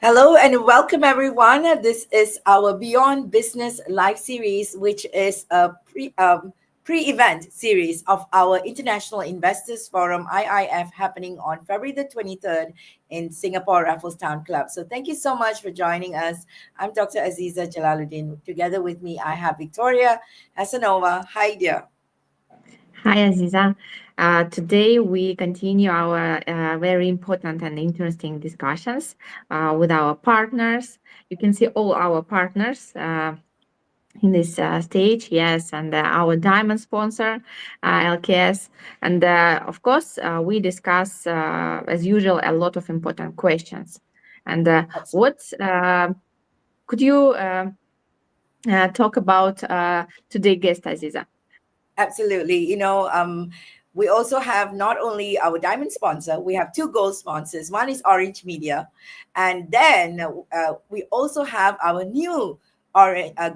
Hello and welcome everyone. This is our Beyond Business live series, which is a pre-event series of our International Investors Forum IIF happening on February the 23rd in Singapore Raffles Town Club. So thank you so much for joining us. I'm Dr. Aziza Jalaluddin. Together with me, I have Victoria Hasanova. Hi, dear. Hi, Aziza. Today we continue our very important and interesting discussions with our partners. You can see all our partners in this stage, yes, and our diamond sponsor, LKS. And of course, we discuss, as usual, a lot of important questions. And could you talk about today's guest, Aziza? Absolutely. We also have not only our diamond sponsor, we have two gold sponsors. One is Orange Media. And then we also have our new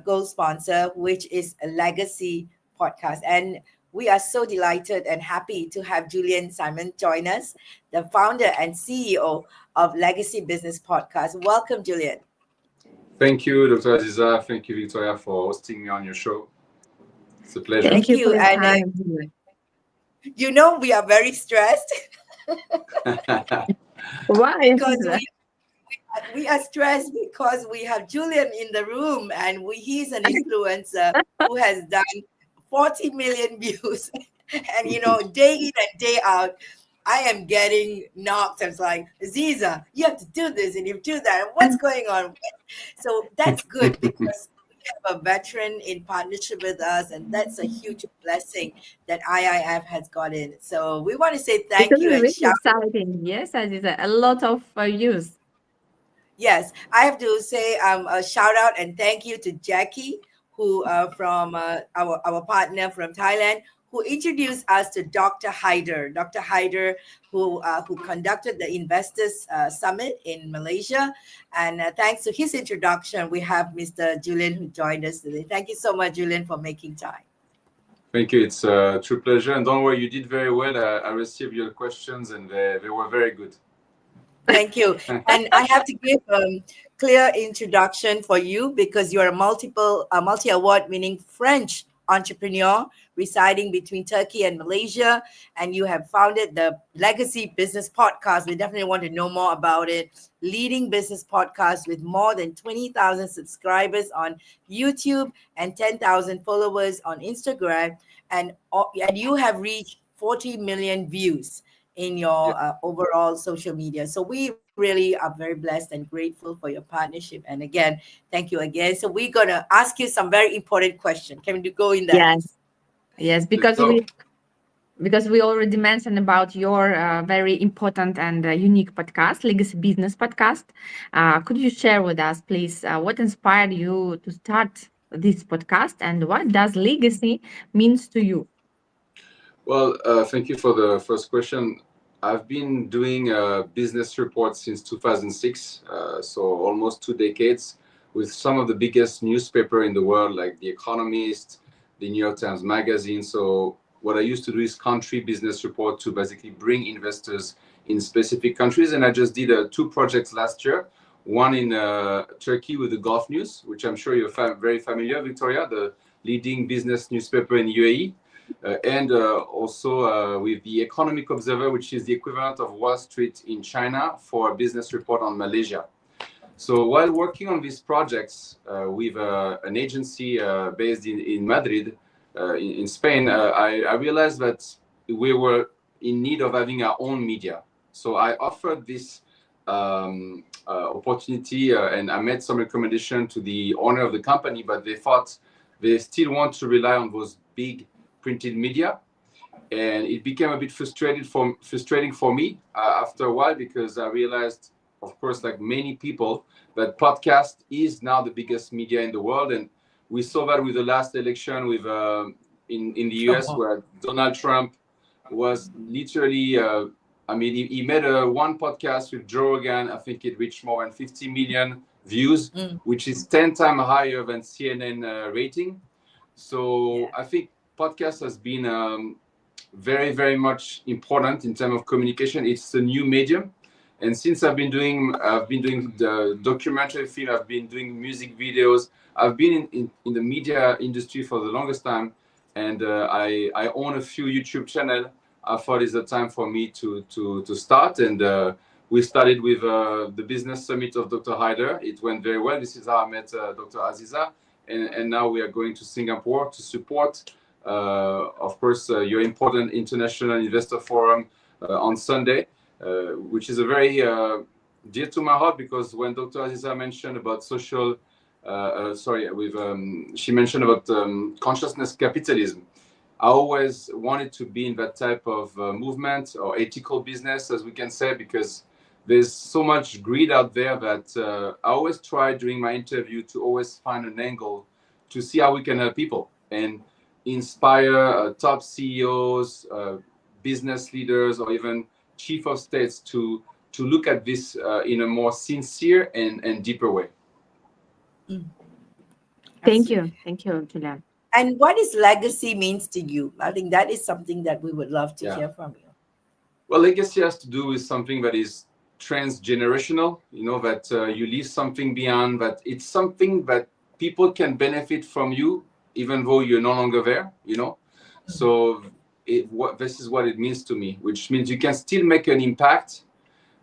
gold sponsor, which is a Legacy Podcast. And we are so delighted and happy to have Julien Simon join us, the founder and CEO of Legacy Business Podcast. Welcome, Julien. Thank you, Dr. Aziza. Thank you, Victoria, for hosting me on your show. It's a pleasure. Thank you for your time. We are very stressed. Why? Because we are stressed because we have Julien in the room and he's an influencer who has done 40 million views. And, day in and day out, I am getting knocked. I was like, Aziza, you have to do this and you do that. And what's going on? So that's good because a veteran in partnership with us, and that's a huge blessing that IIF has gotten. So we want to say thank you and really exciting. Yes, a lot of use. Yes, I have to say a shout out and thank you to Jackie, who from our partner from Thailand, who introduced us to Dr. Haider. Dr. Haider, who conducted the Investors Summit in Malaysia. And thanks to his introduction, we have Mr. Julien who joined us today. Thank you so much, Julien, for making time. Thank you. It's a true pleasure. And don't worry, you did very well. I received your questions and they were very good. Thank you. And I have to give a clear introduction for you because you're a multi-award winning French entrepreneur residing between Turkey and Malaysia, and you have founded the Legacy Business Podcast. We definitely want to know more about it. Leading business podcast with more than 20,000 subscribers on YouTube and 10,000 followers on Instagram, and you have reached 40 million views in your overall social media. So we really are very blessed and grateful for your partnership. And again, thank you again. So we're going to ask you some very important questions. Can we go in there? Yes, because we already mentioned about your very important and unique podcast, Legacy Business Podcast. Could you share with us, please, what inspired you to start this podcast and what does legacy means to you? Well, thank you for the first question. I've been doing business reports since 2006, so almost 2 decades, with some of the biggest newspapers in the world, like The Economist, the New York Times Magazine. So what I used to do is country business report to basically bring investors in specific countries. And I just did 2 projects last year. One in Turkey with the Gulf News, which I'm sure you're very familiar, Victoria, the leading business newspaper in UAE. And also with the Economic Observer, which is the equivalent of Wall Street in China, for a business report on Malaysia. So while working on these projects with an agency based in Madrid, in Spain, I realized that we were in need of having our own media. So I offered this opportunity and I made some recommendation to the owner of the company, but they thought they still want to rely on those big printed media, and it became a bit frustrating for me after a while, because I realized, of course, like many people, that podcast is now the biggest media in the world. And we saw that with the last election with in the US, where Donald Trump was literally he made one podcast with Joe Rogan. I think it reached more than 50 million views, which is 10 times higher than CNN rating. So I think podcast has been very, very much important in terms of communication. It's a new medium. And since I've been doing the documentary film, I've been doing music videos, I've been in the media industry for the longest time, and I own a few YouTube channels. I thought it's the time for me to start, and we started with the business summit of Dr. Haider. It went very well. This is how I met Dr. Aziza, and now we are going to Singapore to support, of course, your important International Investor Forum on Sunday. Which is a very dear to my heart, because when Dr. Aziza mentioned about social, she mentioned about consciousness capitalism, I always wanted to be in that type of movement, or ethical business, as we can say, because there's so much greed out there that I always try during my interview to always find an angle to see how we can help people and inspire top CEOs, business leaders, or even chief of states to look at this in a more sincere and deeper way. Thank you, Julien. And what is legacy means to you? I think that is something that we would love to hear from you. Well, legacy has to do with something that is transgenerational, that you leave something behind, that it's something that people can benefit from you even though you're no longer there, So this is what it means to me, which means you can still make an impact,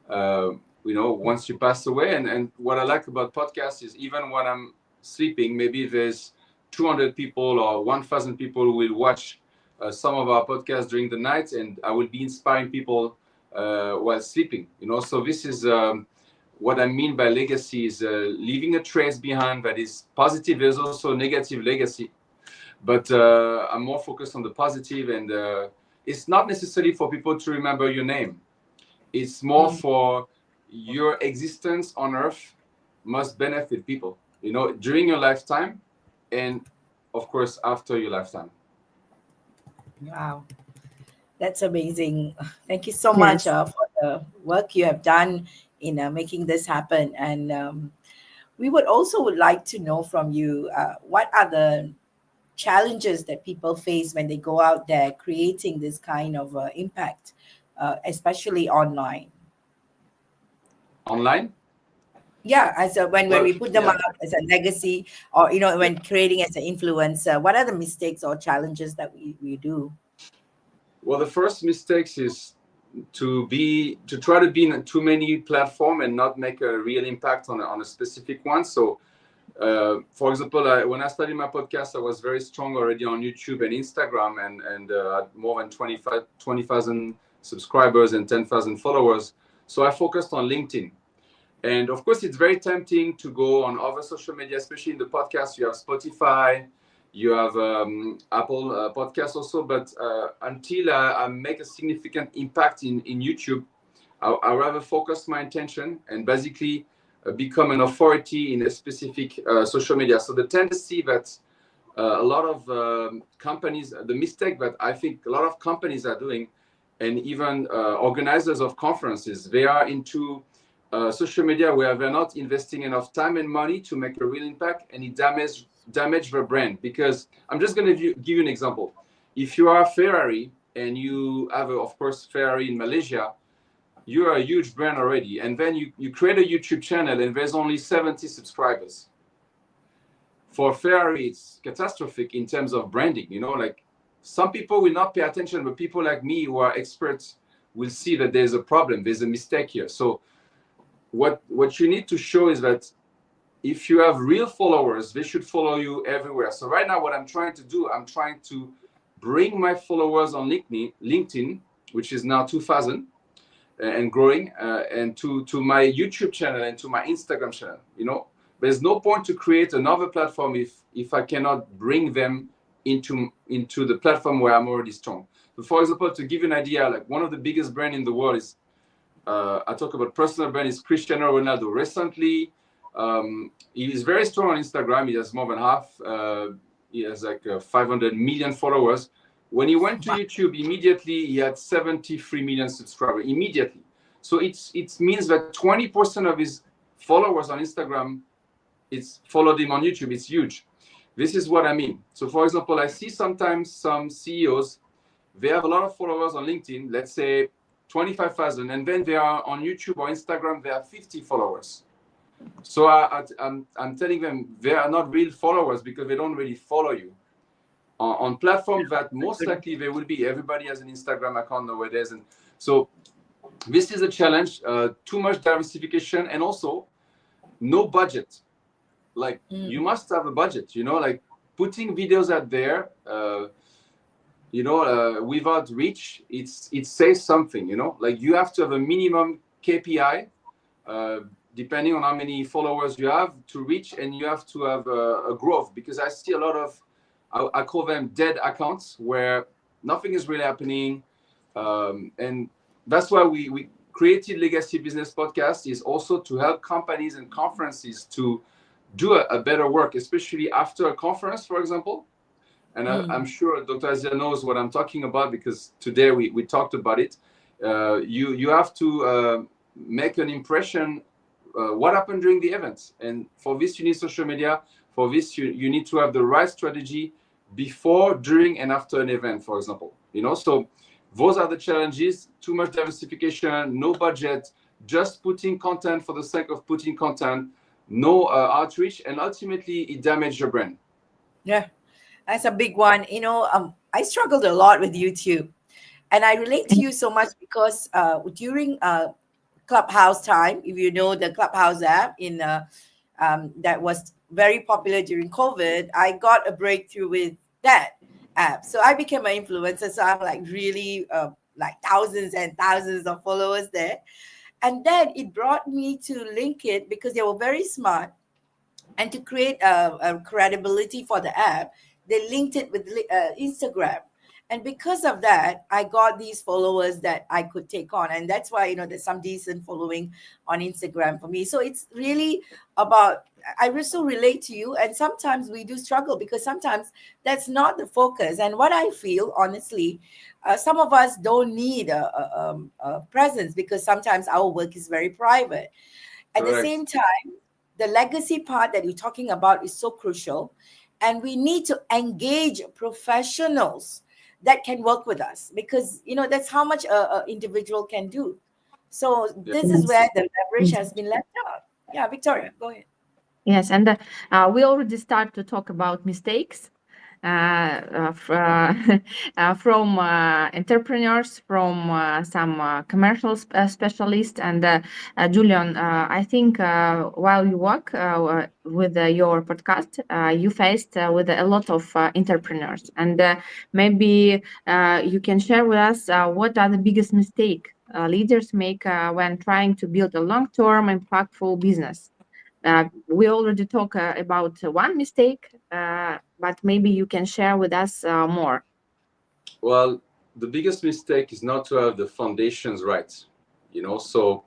once you pass away. And what I like about podcasts is, even when I'm sleeping, maybe there's 200 people or 1,000 people who will watch some of our podcasts during the night, and I will be inspiring people while sleeping. So this is what I mean by legacy, is leaving a trace behind that is positive. There's also negative legacy, but I'm more focused on the positive, and it's not necessarily for people to remember your name. It's more for your existence on earth must benefit people, during your lifetime, and of course after your lifetime. Wow, that's amazing. Thank you so much for the work you have done in making this happen. And we would like to know from you, what are the challenges that people face when they go out there creating this kind of impact, especially online? Yeah, as when we put them out as a legacy, or when creating as an influencer, what are the mistakes or challenges that we do? Well, the first mistakes is to try to be in too many platforms and not make a real impact on a specific one. So for example, when I started my podcast, I was very strong already on YouTube and Instagram, and had more than 20,000 subscribers and 10,000 followers. So I focused on LinkedIn. And of course, it's very tempting to go on other social media, especially in the podcast. You have Spotify, you have Apple Podcasts also. But until I make a significant impact in YouTube, I rather focus my attention and basically become an authority in a specific social media. So the tendency that a lot of companies, the mistake that I think a lot of companies are doing, and even organizers of conferences, they are into social media where they're not investing enough time and money to make a real impact, and it damage their brand. Because I'm just going to give you an example. If you are Ferrari and you have, of course, Ferrari in Malaysia, you're a huge brand already, and then you create a YouTube channel and there's only 70 subscribers. For Ferrari, it's catastrophic in terms of branding. Like, some people will not pay attention, but people like me who are experts will see that there's a problem, there's a mistake here. So what you need to show is that if you have real followers, they should follow you everywhere. So right now, what I'm trying to do, I'm trying to bring my followers on LinkedIn, which is now 2,000 and growing, and to my YouTube channel and to my Instagram channel. There's no point to create another platform if I cannot bring them into the platform where I'm already strong. So for example, to give you an idea, like one of the biggest brands in the world is, I talk about personal brand, is Cristiano Ronaldo. Recently, he is very strong on Instagram. He has more than half. He has like 500 million followers. When he went to YouTube, immediately he had 73 million subscribers immediately. So it means that 20% of his followers on Instagram followed him on YouTube. It's huge. This is what I mean. So for example, I see sometimes some CEOs, they have a lot of followers on LinkedIn, let's say 25,000, and then they are on YouTube or Instagram, they have 50 followers. So I'm telling them they are not real followers because they don't really follow you. On platforms that most likely they will be. Everybody has an Instagram account nowadays, and so this is a challenge. Too much diversification, and also no budget. Like you must have a budget. Like putting videos out there. Without reach, it says something. Like you have to have a minimum KPI. Depending on how many followers you have to reach, and you have to have a growth, because I see a lot of, I call them dead accounts, where nothing is really happening. And that's why we created Legacy Business Podcast, is also to help companies and conferences to do a better work, especially after a conference, for example. And I'm sure Dr. Azia knows what I'm talking about, because today we talked about it. You have to make an impression. What happened during the event, and for this you need social media. For this you need to have the right strategy before, during, and after an event, for example. So those are the challenges. Too much diversification, no budget, just putting content for the sake of putting content, no outreach, and ultimately it damages your brand. Yeah, that's a big one. I struggled a lot with YouTube, and I relate to you so much because during Clubhouse time, if you know the Clubhouse app that was very popular during COVID, I got a breakthrough with that app. So I became an influencer. So I'm like really like thousands and thousands of followers there. And then it brought me to link it, because they were very smart. And to create a credibility for the app, they linked it with Instagram. And because of that, I got these followers that I could take on. And that's why, there's some decent following on Instagram for me. So it's really about, I also relate to you. And sometimes we do struggle, because sometimes that's not the focus. And what I feel, honestly, some of us don't need a presence, because sometimes our work is very private. At the same time, the legacy part that you're talking about is so crucial. And we need to engage professionals that can work with us, because that's how much a individual can do. So this is where the leverage has been left out. Yeah, Victoria, go ahead. Yes, and we already start to talk about mistakes from entrepreneurs, from some commercial specialists. And Julien, I think while you work with your podcast, you faced with a lot of entrepreneurs, and maybe you can share with us what are the biggest mistakes leaders make when trying to build a long-term impactful business. We already talked about one mistake, but maybe you can share with us more. Well, the biggest mistake is not to have the foundations right. So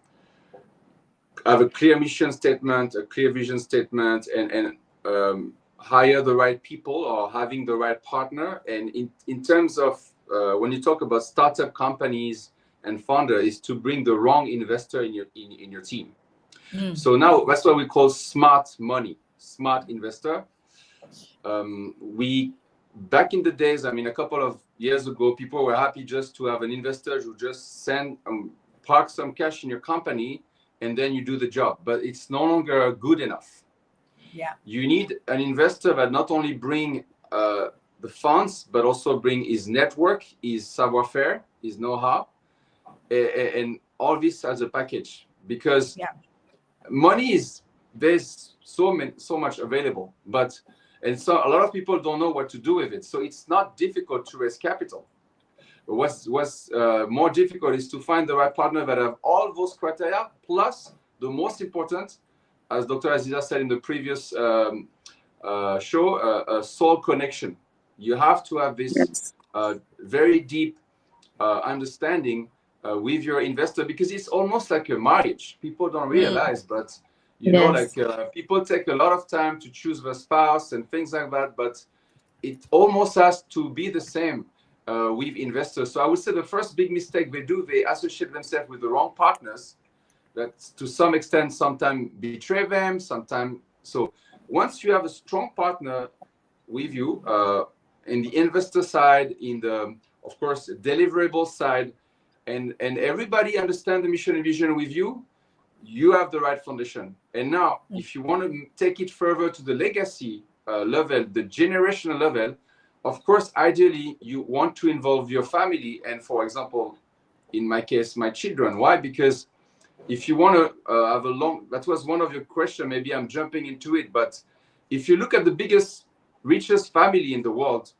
have a clear mission statement, a clear vision statement, and hire the right people, or having the right partner. And in terms of when you talk about startup companies and founder, is to bring the wrong investor in your team. So now that's what we call smart money, smart investor. We back in the days, a couple of years ago, people were happy just to have an investor who just send park some cash in your company, and then you do the job. But it's no longer good enough. Yeah, you need an investor that not only bring the funds, but also bring his network, his savoir-faire, his know-how, and all this as a package. Because money there's so much available, and so a lot of people don't know what to do with it. So it's not difficult to raise capital. What's more difficult is to find the right partner that have all those criteria, plus the most important, as Dr. Aziza said in the previous show, a soul connection. You have to have this very deep understanding with your investor, because it's almost like a marriage. People don't realize, but people take a lot of time to choose their spouse and things like that, but it almost has to be the same with investors. So I would say the first big mistake they associate themselves with the wrong partners, that to some extent sometimes betray them, sometimes. So once you have a strong partner with you in the investor side, in the, of course, deliverable side, and everybody understand the mission and vision with you, you have the right foundation. And now, if you want to take it further to the legacy level, the generational level, of course, ideally, you want to involve your family. And for example, in my case, my children. Why? Because if you want to have a long, that was one of your questions, maybe I'm jumping into it, but if you look at the biggest, richest family in the world,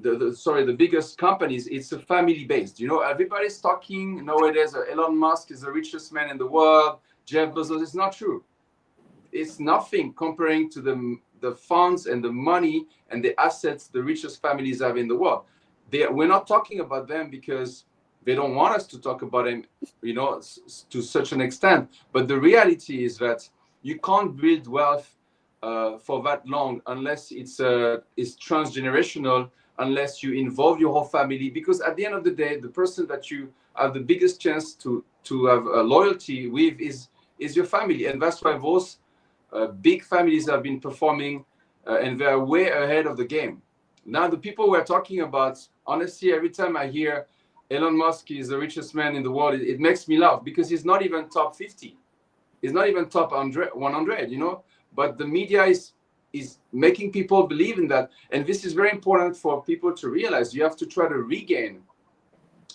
the biggest companies, it's a family based. You know, everybody's talking nowadays. Elon Musk is the richest man in the world. Jeff Bezos. It's not true. It's nothing comparing to the funds and the money and the assets the richest families have in the world. We're not talking about them because they don't want us to talk about them, you know, to such an extent. But the reality is that you can't build wealth for that long unless it's transgenerational, unless you involve your whole family, because at the end of the day, the person that you have the biggest chance to have a loyalty with is your family. And that's why those big families have been performing and they're way ahead of the game. Now, the people we're talking about, honestly, every time I hear Elon Musk is the richest man in the world, it makes me laugh, because he's not even top 50. He's not even top 100, you know, but the media is making people believe in that. And this is very important for people to realize. You have to try to regain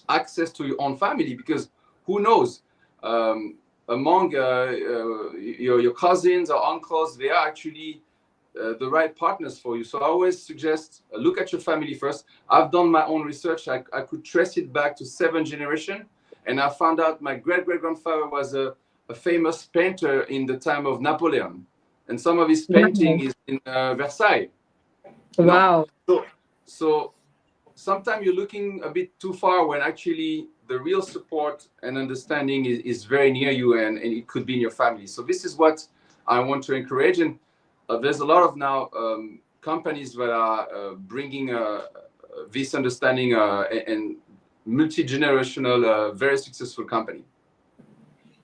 access to your own family, because who knows, among your cousins or uncles, they are actually the right partners for you. So I always suggest look at your family first. I've done my own research. I could trace it back to 7 generations, and I found out my great-great-grandfather was a famous painter in the time of Napoleon, and some of his painting is in Versailles. Wow. So sometimes you're looking a bit too far when actually the real support and understanding is very near you, and it could be in your family. So this is what I want to encourage. And there's a lot of now companies that are bringing this understanding and multi-generational, very successful company.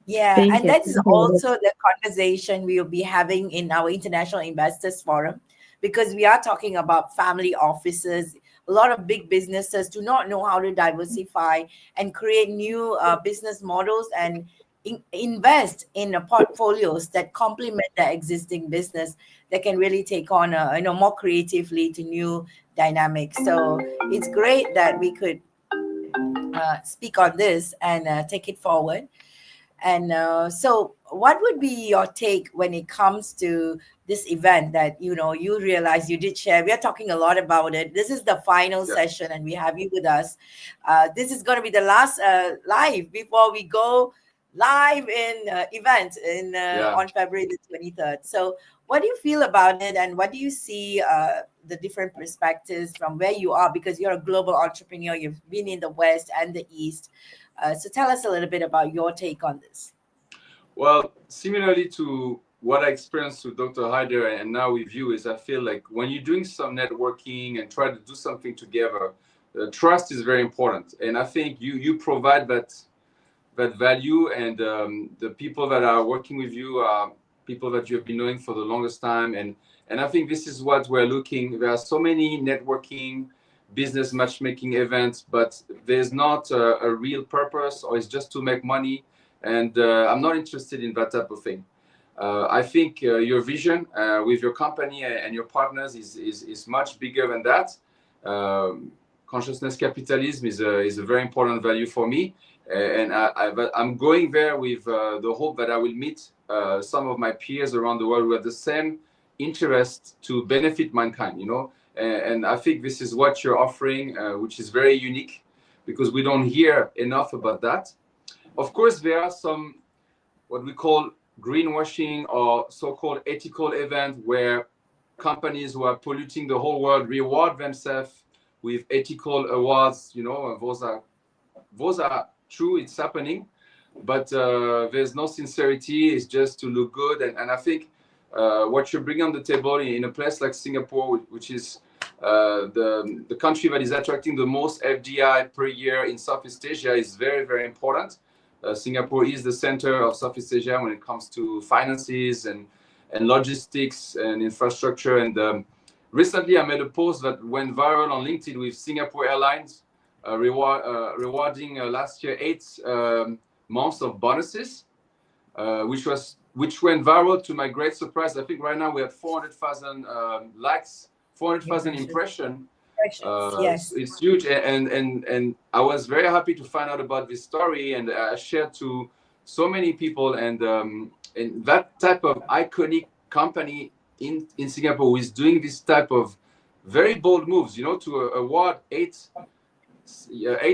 Yeah, Thank and you. that is also the conversation we will be having in our International Investors Forum, because we are talking about family offices. A lot of big businesses do not know how to diversify and create new business models and invest in portfolios that complement their existing business, that can really take on more creatively to new dynamics. So it's great that we could speak on this and take it forward. And so what would be your take when it comes to this event that, you realize you did share? We are talking a lot about it. This is the final session and we have you with us. This is going to be the last live before we go live in event on February the 23rd. So what do you feel about it, and what do you see the different perspectives from where you are? Because you're a global entrepreneur, you've been in the West and the East. So tell us a little bit about your take on this. Well, similarly to what I experienced with Dr. Hyder and now with you, is I feel like when you're doing some networking and try to do something together, trust is very important. And I think you provide that value, and the people that are working with you are people that you've been knowing for the longest time. And I think this is what we're looking. There are so many networking, business matchmaking events, but there's not a real purpose, or it's just to make money. And I'm not interested in that type of thing. I think your vision with your company and your partners is much bigger than that. Consciousness capitalism is a very important value for me. And I'm going there with the hope that I will meet some of my peers around the world who have the same interest to benefit mankind, And I think this is what you're offering, which is very unique, because we don't hear enough about that. Of course, there are some what we call greenwashing or so-called ethical events where companies who are polluting the whole world reward themselves with ethical awards. Those are true, it's happening, but there's no sincerity. It's just to look good. And I think what you bring on the table in a place like Singapore, which is the country that is attracting the most FDI per year in Southeast Asia, is very, very important. Singapore is the center of Southeast Asia when it comes to finances and logistics and infrastructure. And recently I made a post that went viral on LinkedIn with Singapore Airlines. rewarding last year 8 months of bonuses, which went viral to my great surprise. I think right now we have 400,000 likes, 400,000 impressions. Yes. It's huge, and I was very happy to find out about this story, and I shared to so many people, and that type of iconic company in Singapore who is doing this type of very bold moves, to award 8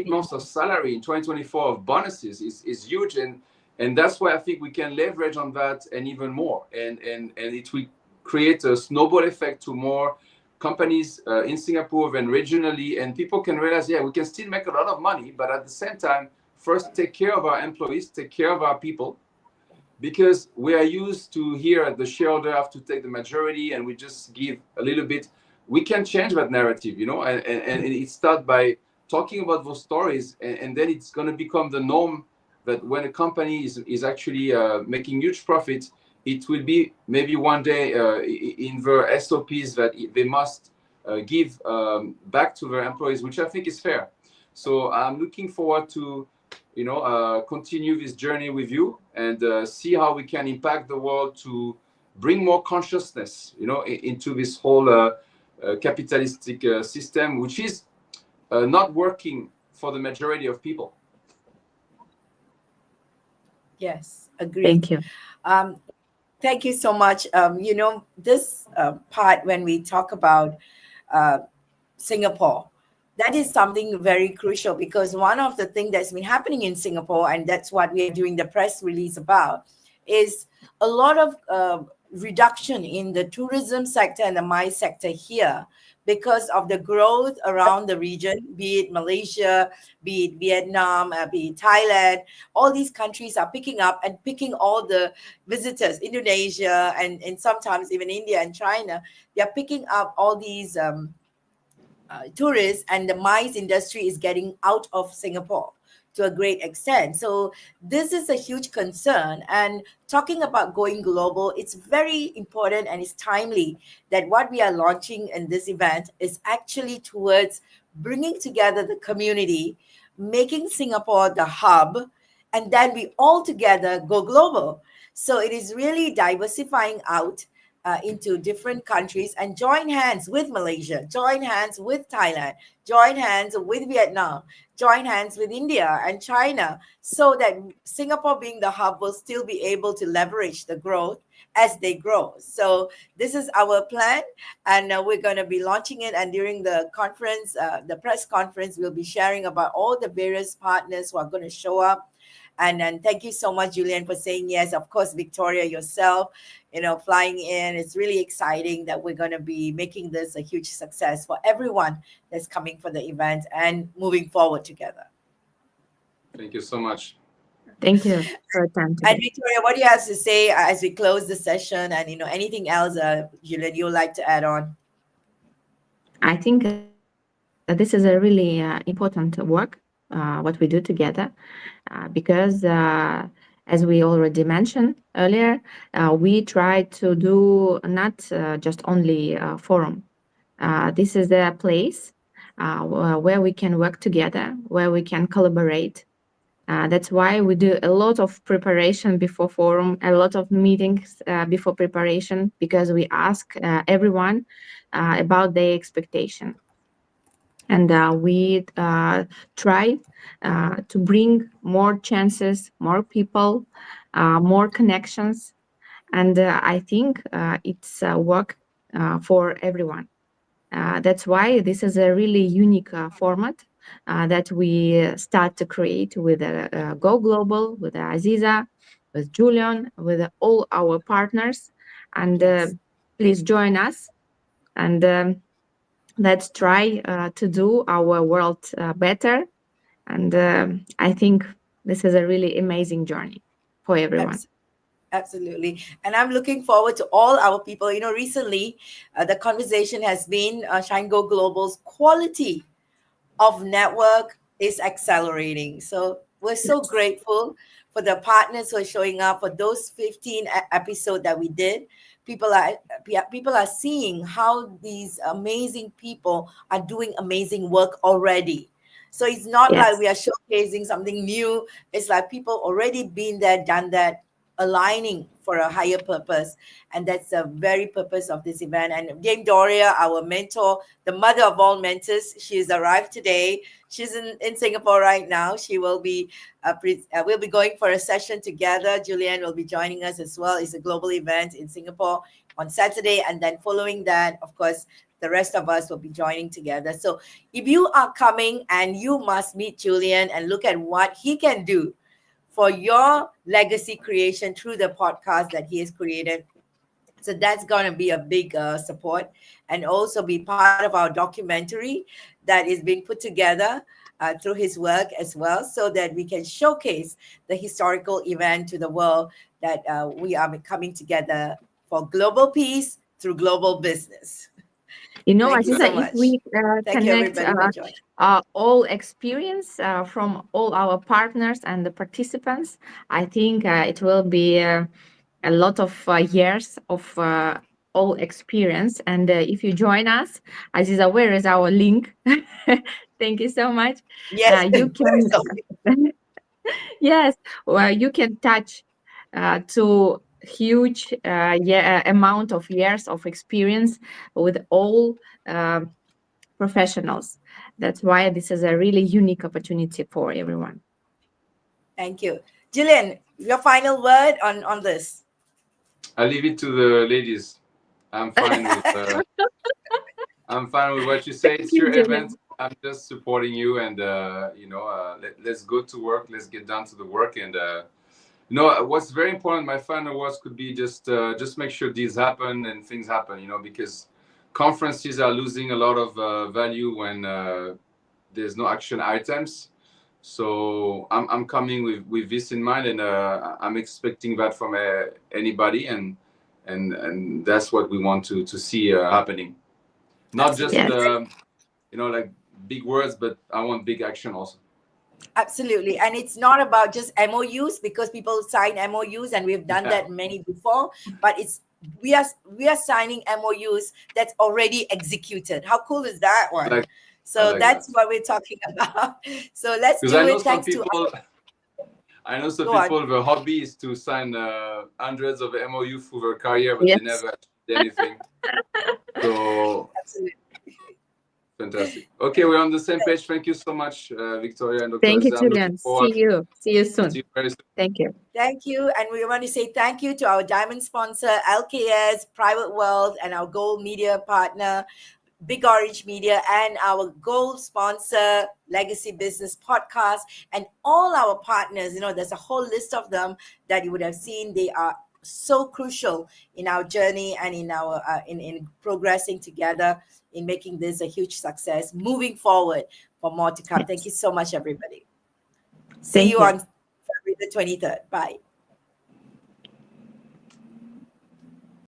months of salary in 2024 of bonuses is huge, and that's why I think we can leverage on that and even more, and it will create a snowball effect to more companies in Singapore and regionally, and people can realize, we can still make a lot of money, but at the same time, first take care of our employees, take care of our people, because we are used to here the shareholder have to take the majority and we just give a little bit. We can change that narrative, and it starts by talking about those stories, and then it's going to become the norm that when a company is actually making huge profits, it will be maybe one day in their SOPs that they must give back to their employees, which I think is fair. So I'm looking forward to continue this journey with you and see how we can impact the world to bring more consciousness into this whole capitalistic system, which is not working for the majority of people. Yes, agreed. Thank you. Thank you so much. This part when we talk about Singapore, that is something very crucial, because one of the things that's been happening in Singapore, and that's what we are doing the press release about, is a lot of reduction in the tourism sector and the MICE sector here because of the growth around the region, be it Malaysia, be it Vietnam, be it Thailand. All these countries are picking up and picking all the visitors, Indonesia, and sometimes even India and China. They're picking up all these tourists, and the MICE industry is getting out of Singapore to a great extent. So this is a huge concern. And talking about going global, it's very important and it's timely that what we are launching in this event is actually towards bringing together the community, making Singapore the hub, and then we all together go global. So it is really diversifying out into different countries and join hands with Malaysia, join hands with Thailand, join hands with Vietnam, join hands with India and China, so that Singapore being the hub will still be able to leverage the growth as they grow. So this is our plan, and we're going to be launching it. And during the conference, the press conference, we'll be sharing about all the various partners who are going to show up. And thank you so much, Julien, for saying yes. Of course, Victoria, yourself, flying in. It's really exciting that we're going to be making this a huge success for everyone that's coming for the event and moving forward together. Thank you so much. Thank you for your time today. And Victoria, what do you have to say as we close the session? And anything else, Julien, you would like to add on? I think this is a really important work, what we do together, because as we already mentioned earlier, we try to do not just only forum. This is a place where we can work together, where we can collaborate. That's why we do a lot of preparation before forum, a lot of meetings before preparation, because we ask everyone about their expectation. And we try to bring more chances, more people, more connections. And I think it's work for everyone. That's why this is a really unique format that we start to create with Go Global, with Aziza, with Julien, with all our partners. And please join us. And let's try to do our world better. And I think this is a really amazing journey for everyone. Absolutely. And I'm looking forward to all our people. Recently, the conversation has been Shine Go Global's quality of network is accelerating. So we're so grateful for the partners who are showing up for those 15 episodes that we did. People are seeing how these amazing people are doing amazing work already. So it's not like Yes. we are showcasing something new. It's like people already been there, done that, aligning for a higher purpose. And that's the very purpose of this event. And Dame Doria, our mentor, the mother of all mentors, she's arrived today. She's in Singapore right now. She will be we'll be going for a session together. Julien will be joining us as well. It's a global event in Singapore on Saturday. And then following that, of course, the rest of us will be joining together. So if you are coming, and you must meet Julien and look at what he can do for your legacy creation through the podcast that he has created. So that's going to be a big support, and also be part of our documentary that is being put together through his work as well, so that we can showcase the historical event to the world, that we are coming together for global peace through global business. Thank you Aziza, so if much. we Thank you, connect everybody, for joining. all experience from all our partners and the participants, I think it will be a lot of years of all experience. And if you join us, Aziza, where is our link? Thank you so much. Yes, You can, so yes, well, you can touch to huge amount of years of experience with all professionals. That's why this is a really unique opportunity for everyone. thank you. Jillian, your final word on this. I leave it to the ladies. I'm fine with I'm fine with what you say. It's your event. I'm just supporting you, and let's go to work. Let's get down to the work, and what's very important. My final words could be just make sure these happen and things happen. Because conferences are losing a lot of value when there's no action items. So I'm coming with this in mind, and I'm expecting that from anybody, and that's what we want to see happening. Not just Yes. like big words, but I want big action also. Absolutely. And it's not about just MOUs, because people sign MOUs, and we've done that many before, but we are signing MOUs that's already executed. How cool is that one? I So like that's that. what we're talking about. So let's Because do I know it. some Thanks to people. I know some Go on. people. The hobby is to sign hundreds of MOU through their career, but they Yes. never did anything. So Absolutely. fantastic. Okay, we're on the same page. Thank you so much, Victoria and Dr. Thank you, Aziza. I'm looking Julian. forward. See you See soon. you very soon. Thank you. Thank you. And we want to say thank you to our diamond sponsor, LKS, Private World, and our gold media partner, Big Orange Media, and our gold sponsor, Legacy Business Podcast, and all our partners. There's a whole list of them that you would have seen. They are so crucial in our journey and in our in progressing together in making this a huge success. Moving forward for more to come. Yes. Thank you so much, everybody. See Thank you you. on February the 23rd. Bye.